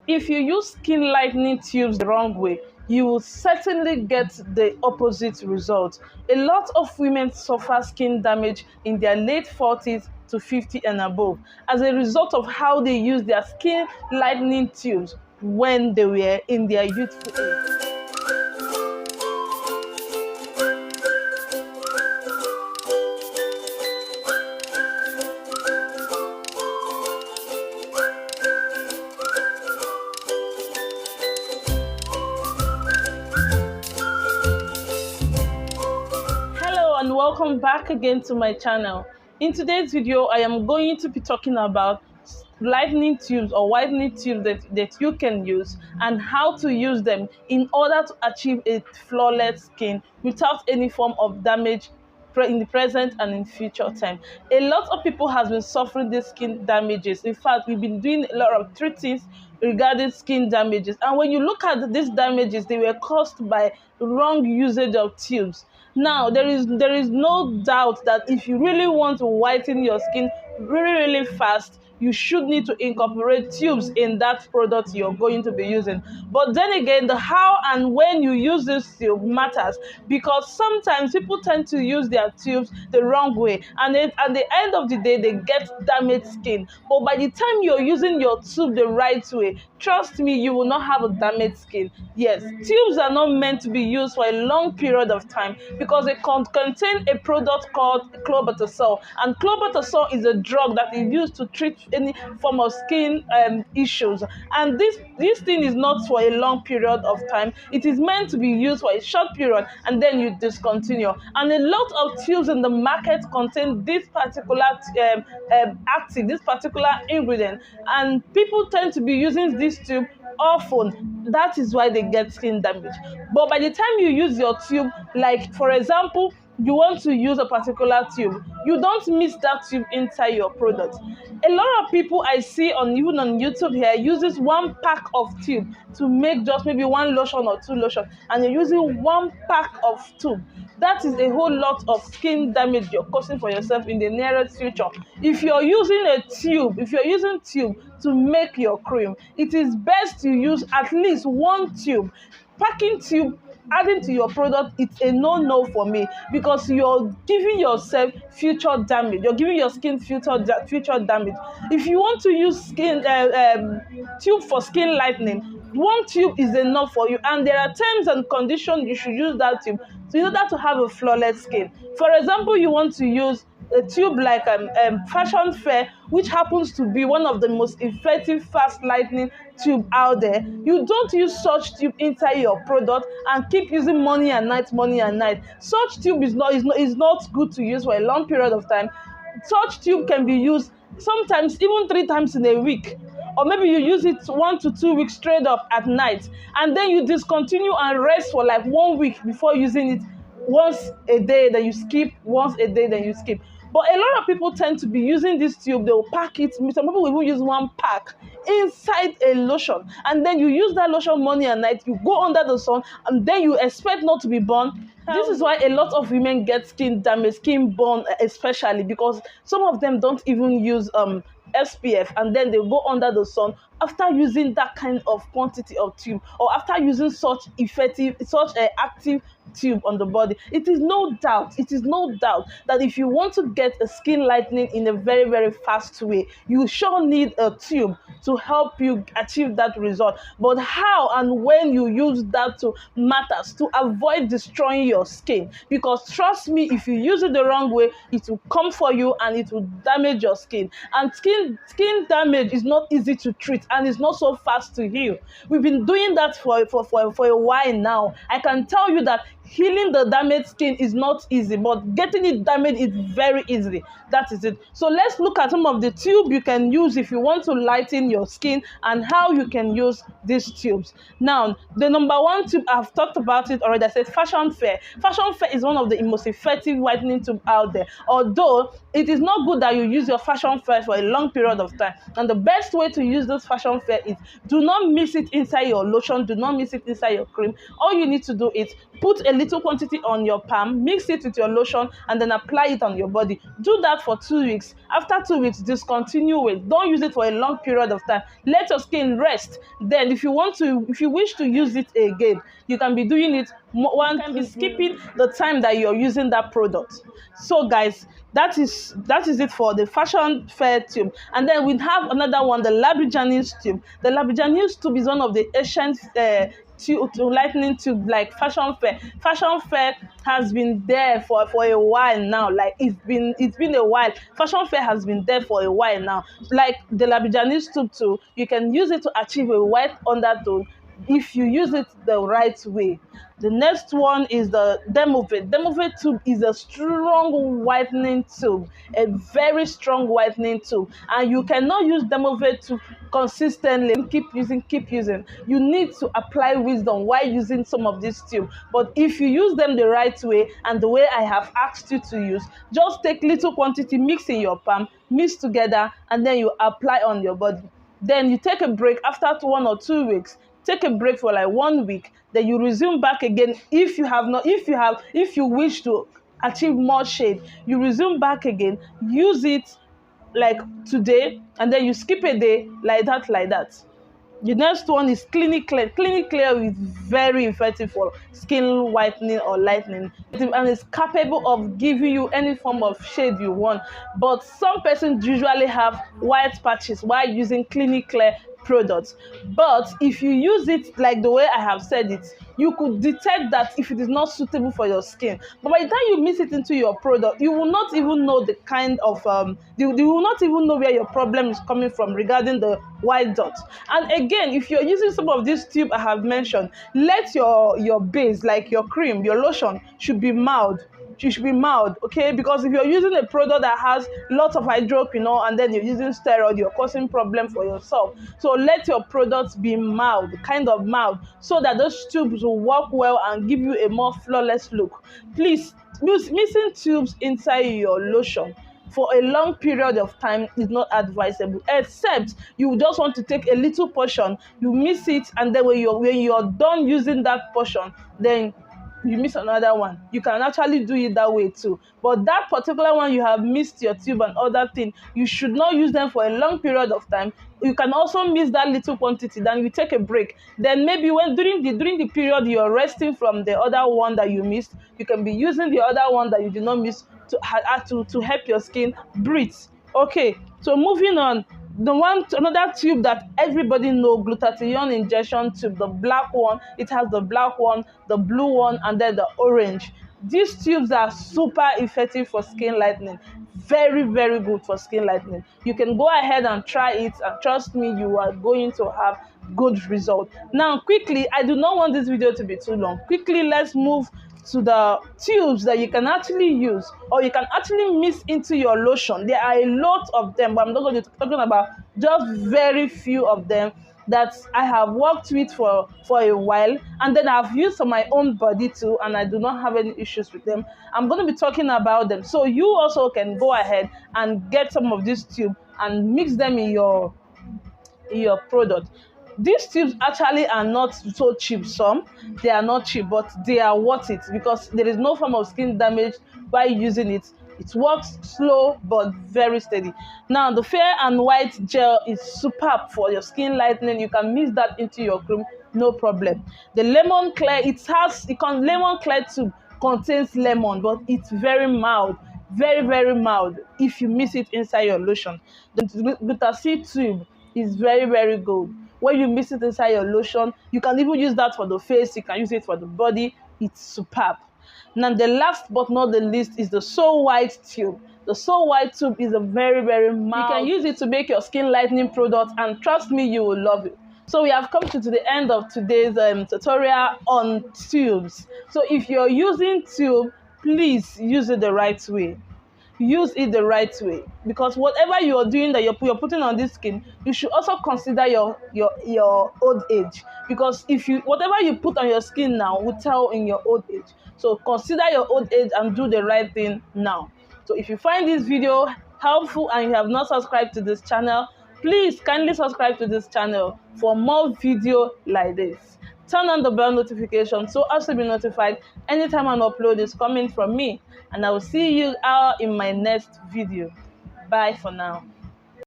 if you use skin lightening tubes the wrong way, you will certainly get the opposite result. A lot of women suffer skin damage in their late 40s to 50 and above as a result of how they use their skin lightening tubes when they were in their youthful age. And welcome back again to my channel. In today's video, I am going to be talking about lightening tubes or whitening tubes that you can use and how to use them in order to achieve a flawless skin without any form of damage in the present and in future time. A lot of people has been suffering these skin damages. In fact, we've been doing a lot of treatments regarding skin damages, and when you look at these damages, they were caused by wrong usage of tubes. Now there is no doubt that if you really want to whiten your skin really fast, you should need to incorporate tubes in that product you're going to be using. But then again, the how and when you use this tube matters, because sometimes people tend to use their tubes the wrong way, and at the end of the day they get damaged skin. But by the time you're using your tube the right way, trust me, you will not have a damaged skin. Yes, tubes are not meant to be used for a long period of time because they contain a product called clobetasol, and clobetasol is a drug that is used to treat any form of skin issues, and this thing is not for a long period of time. It is meant to be used for a short period and then you discontinue. And a lot of tubes in the market contain this particular active, this particular ingredient, and people tend to be using this tube often. That is why they get skin damage. But by the time you use your tube, like for example, you want to use a particular tube, you don't mix that tube inside your product. A lot of people I see even on YouTube here uses one pack of tube to make just maybe one lotion or two lotions, and you're using one pack of tube. That is a whole lot of skin damage you're causing for yourself in the nearest future. If you're using tube to make your cream, it is best to use at least one tube. Packing tube adding to your product, it's a no for me, because you're giving yourself future damage. You're giving your skin future damage. If you want to use skin tube for skin lightening, one tube is enough for you, and there are terms and conditions you should use that tube in order to have a flawless skin. For example, you want to use a tube like Fashion Fair, which happens to be one of the most effective fast lightening tube out there. You don't use such tube inside your product and keep using morning and night. Such tube is not good to use for a long period of time. Such tube can be used sometimes even 3 times in a week, or maybe you use it 1 to 2 weeks straight up at night, and then you discontinue and rest for like 1 week before using it once a day, then you skip, once a day, then you skip. But a lot of people tend to be using this tube. They will pack it. Some people will even use one pack inside a lotion, and then you use that lotion morning and night. You go under the sun, and then you expect not to be burned. This is why a lot of women get skin damage, skin burn especially, because some of them don't even use SPF, and then they go under the sun after using that kind of quantity of tube, or after using such active tube on the body. It is no doubt that if you want to get a skin lightening in a very fast way, you sure need a tube to help you achieve that result. But how and when you use that tube matters, to avoid destroying your skin, because trust me, if you use it the wrong way, it will come for you and it will damage your skin. And skin damage is not easy to treat, and it's not so fast to heal. We've been doing that for a while now. I can tell you that healing the damaged skin is not easy, but getting it damaged is very easy. That is it. So let's look at some of the tube you can use if you want to lighten your skin, and how you can use these tubes. Now, the number one tube, I've talked about it already. I said Fashion Fair. Fashion Fair is one of the most effective whitening tube out there. Although it is not good that you use your Fashion Fair for a long period of time. And the best way to use this Fashion Fair is, do not mix it inside your lotion. Do not mix it inside your cream. All you need to do is put a little quantity on your palm, mix it with your lotion, and then apply it on your body. Do that for 2 weeks. After 2 weeks, discontinue it. Don't use it for a long period of time. Let your skin rest. Then if you wish to use it again, you can be doing it one can be skipping the time that you're using that product. So guys, that is it for the fashion fair tube. And then we have another one, the Lightening tube. The Lightening tube is one of the ancient lightning tube, like fashion fair. Fashion fair has been there for a while now. Like it's been a while. Fashion fair has been there for a while now. Like the Lightening tube too, you can use it to achieve a white undertone if you use it the right way. The next one is the Demovate. Demovate tube is a strong whitening tube, a very strong whitening tube, and you cannot use Demovate tube consistently. Keep using. You need to apply wisdom while using some of these tubes. But if you use them the right way and the way I have asked you to use, just take little quantity, mix in your palm, mix together, and then you apply on your body. Then you take a break after 1 or 2 weeks. Take a break for like 1 week, then you resume back again. If you wish to achieve more shade, you resume back again, use it like today, and then you skip a day, like that. The next one is Clinic Clear. Clinic Clear is very effective for skin whitening or lightening, and it's capable of giving you any form of shade you want. But some persons usually have white patches while using Clinic Clear products. But if you use it like the way I have said it, you could detect that if it is not suitable for your skin. But by the time you mix it into your product, you will not even know the kind of you will not even know where your problem is coming from regarding the white dots. And again, if you're using some of these tubes I have mentioned, let your base, like your cream, your lotion, should be mild. It should be mild, okay? Because if you're using a product that has lots of hydroquinone and then you're using steroid, you're causing problem for yourself. So let your products be mild, kind of mild, so that those tubes will work well and give you a more flawless look. Please, mixing tubes inside your lotion for a long period of time is not advisable, except you just want to take a little portion, you mix it, and then when you're done using that portion, then you miss another one. You can actually do it that way too. But that particular one you have missed your tube and other thing, you should not use them for a long period of time. You can also miss that little quantity, then you take a break. Then maybe when during the period you're resting from the other one that you missed, you can be using the other one that you did not miss to help your skin breathe. Okay, so moving on. Another tube that everybody knows, glutathione injection tube, the black one. It has the black one, the blue one, and then the orange. These tubes are super effective for skin lightening. Very, very good for skin lightening. You can go ahead and try it, and trust me, you are going to have good result. Now, quickly, I do not want this video to be too long. Quickly, let's move to the tubes that you can actually use or you can actually mix into your lotion. There are a lot of them, but I'm not going to be talking about just very few of them that I have worked with for a while, and then I've used on my own body too, and I do not have any issues with them. I'm going to be talking about them, so you also can go ahead and get some of this tube and mix them in your product. These tubes actually are not so cheap. Some they are not cheap, but they are worth it because there is no form of skin damage by using it. It works slow but very steady. Now, the Fair and White gel is superb for your skin lightening. You can mix that into your cream, no problem. The Lemon Clear, Lemon Clear tube contains lemon, but it's very mild, very, very mild if you mix it inside your lotion. The Glutathione tube is very, very good. When you mix it inside your lotion, you can even use that for the face, you can use it for the body. It's superb. Now, the last but not the least is the So White tube. The So White tube is a very, very mild. You can use it to make your skin lightening product, and trust me, you will love it. So we have come to the end of today's tutorial on tubes. So if you're using tube, please use it the right way. Use it the right way, because whatever you are doing that you're putting on this skin, you should also consider your old age, because whatever you put on your skin now will tell in your old age. So consider your old age and do the right thing now. So if you find this video helpful and you have not subscribed to this channel, please kindly subscribe to this channel for more video like this. turn on the bell notification so as to be notified anytime an upload is coming from me. And I will see you all in my next video. Bye for now.